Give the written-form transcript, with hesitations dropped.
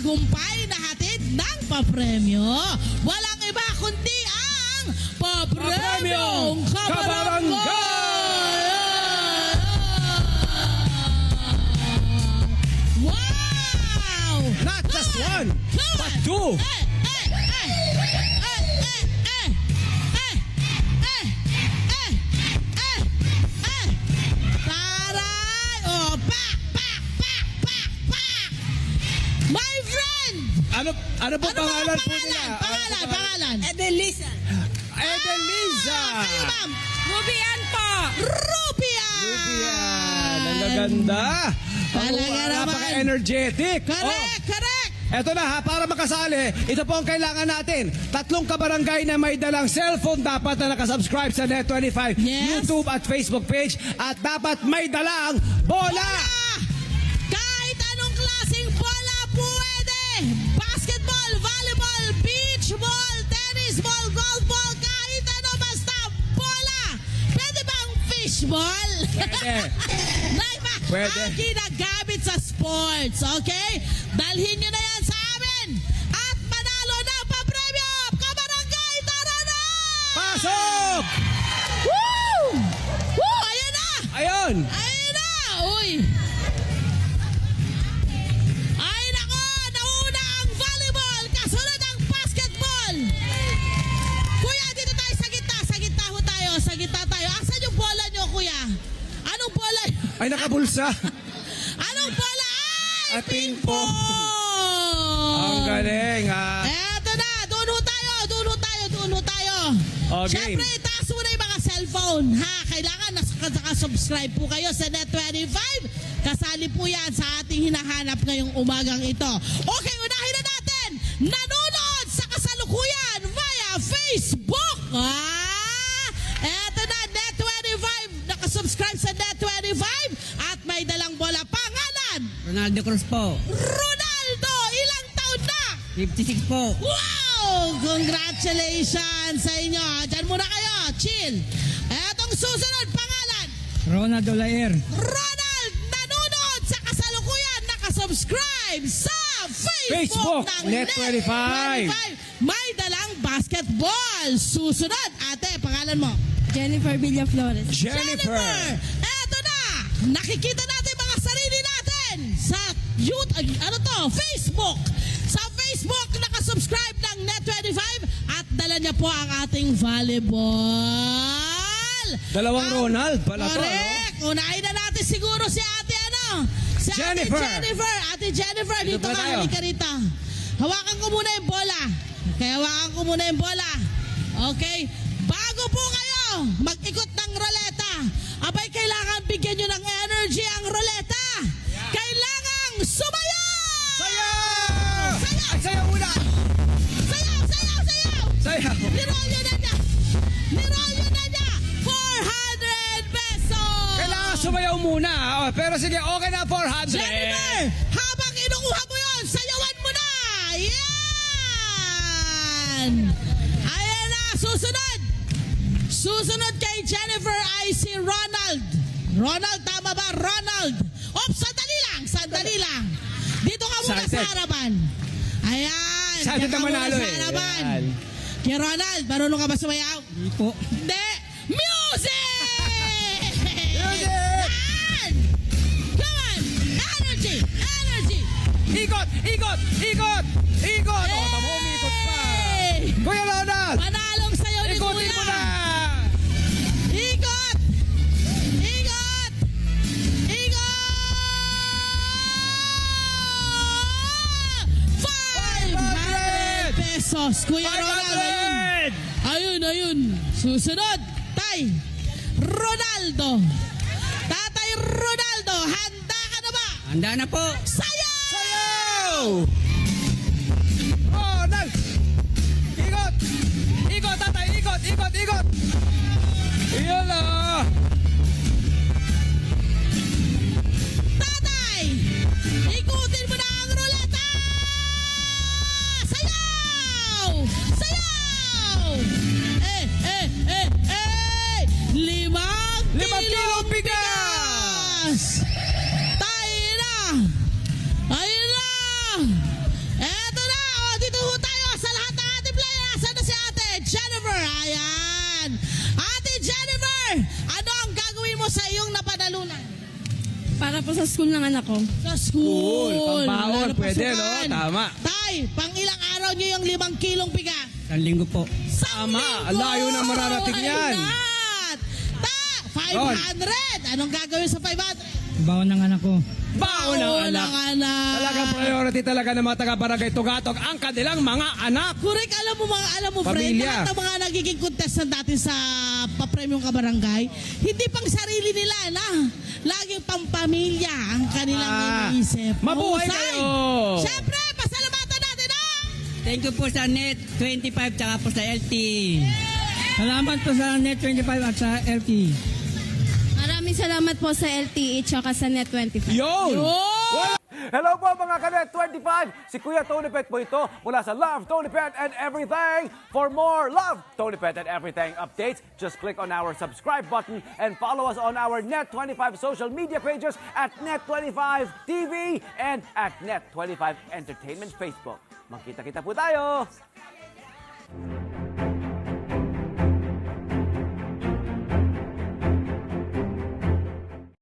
tagumpay na hatid ng papremyo. Walang iba kundi ang Papremyong Kabarangay! Wow! Not just one, but two. Taray! Oh, pak! My friend! Ano po pangalan po nila? Pangalan. Edelisa. Edelisa. Kayo, ma'am. Rubian po. Rupian! Rubian. Ang gaganda. Talaga naman. Napaka-energetic. Correct. Eto na ha, para makasali, ito po ang kailangan natin. 3 kabarangay na may dalang cellphone dapat na nakasubscribe sa Net25 Yes. YouTube at Facebook page. At dapat may dalang bola! Kahit anong klaseng bola pwede. Basketball, volleyball, beach ball, tennis ball, golf ball, kahit ano basta bola. Pwede bang fishball? Pwede. Diba? Pwede. Ang ginagamit sa sports, okay? Dalhin nyo na yan sa amin. At manalo ng papremyo. Kabarangay, tara na! Pasok! Woo! Woo! Ayan na! Ayun! Ayun na! Uy! Ay nako! Nauna ang volleyball! Kasunod ang basketball! Kuya, dito tayo sa gitna. Sa gitna tayo. Asan yung bola nyo, kuya? Anong bola? Ay, nakabulsa. Anong bola? Ay, At ping-pong. ping-pong! Ang galing ha. Eto na! Doon ho tayo! Okay. Siyempre, itaas mo na yung mga cellphone. Ha? Kailangan nakasubscribe po kayo sa Net25. Kasali po yan sa ating hinahanap ngayong umagang ito. Okay, unahin na natin. Nanonood sa kasalukuyan via Facebook. Eto na, Net25. Nakasubscribe sa Net25 at may dalang bola. Pangalan, Ronaldo Cruz po. Ronaldo. Ilang taon na? 56 po. Wow! Congratulations sa inyo. Diyan muna kayo. Chill. Etong susunod, pangalan. Ronaldo Laer. Ronald, nanonood sa kasalukuyan, nakasubscribe sa Facebook, Facebook, ng Net25. May dalang basketball. Susunod, ate, pangalan mo. Jennifer Villaflores. Jennifer. Eto na. Nakikita natin mga sarili natin sa YouTube, Facebook. Sa Facebook, nakasubscribe ng Net25 at dala niya po ang ating volleyball. Dalawang Ronald pala to, Correct. Unahin na natin siguro si ate Si Jennifer. Ate Jennifer, dito pa ka, tayo. halika rito. Hawakan ko muna yung bola. Okay? Bago po kayo mag-ikot ng roleta, abay kailangan bigyan nyo ng energy ang roleta. Kailangang sumayaw! Sayaw! Ay, sayaw muna! Sayaw! Niroll nyo na niya! 400 pesos! Kailangan sumayaw muna. Oh, pero sige, okay na 400. Jennifer, habang inukuha mo yun, sayawan mo na! Yan! Ayan na, Susunod kay Jennifer ay si Ronald. Ronald, tama ba? Ronald! Ops, sandali lang. Dito ka muna sa Excited. harapan. Ayan. Excited diyan ka na muna manalo sa eh. harapan. Yan. Kay Ronald, marunong ka ba sumayaw? Hindi po. Hindi! Music! Music! Yan! Come on! Energy! Ikot! Oh, tamo, umikot pa. Hey! Kuya Ronald! Panalong sayo ni Ikotin mo Kuya! na! Ikot! 500 pesos! Kuya Ronald, 500! ayun. Susunod, Tay Ronaldo. Tatay Ronaldo, handa ka na ba? Handa na po. Sayaw! Sayaw! Ronald! Ikot, tatay! Ikot! Iyan na! Tatay! Ikutin mo na ang ruleta! Sayaw! Limang kilong bigas! Tayo na! Ayun na! Para po sa school ng anak ko. Sa school. Pambaon, Wala na pwede, no? pasukan. Tama. Tay, pang ilang araw nyo yung 5 kilong bigas? Isang linggo po. Tama, ang layo na mararating Why yan. not? 500! Anong gagawin sa 500? Baon ng anak ko. Baon ng anak. Talagang priority talaga ng mga taga-barangay Tugatog ang kanilang mga anak. Correct, alam mo friend, Pamilya. lahat ng mga nagiging contestant natin sa papremyong kabarangay, hindi pang sarili nila na. Laging pampamilya ang kanilang iniisip. Mabuhay Mahusay. kayo! Siyempre, pasalamatan natin ang... Thank you po sa Net 25 tsaka po sa LT. Salamat po sa Net 25 at sa LT. Maraming salamat po sa LTE tsaka sa Net25. Yun! Oh! Hello po mga Kanet 25! Si Kuya Tony Pet po ito mula sa Love, Tony Pet and Everything. For more Love, Tony Pet and Everything updates, just click on our subscribe button and follow us on our Net25 social media pages at Net25 TV and at Net25 Entertainment Facebook. Magkita-kita po tayo!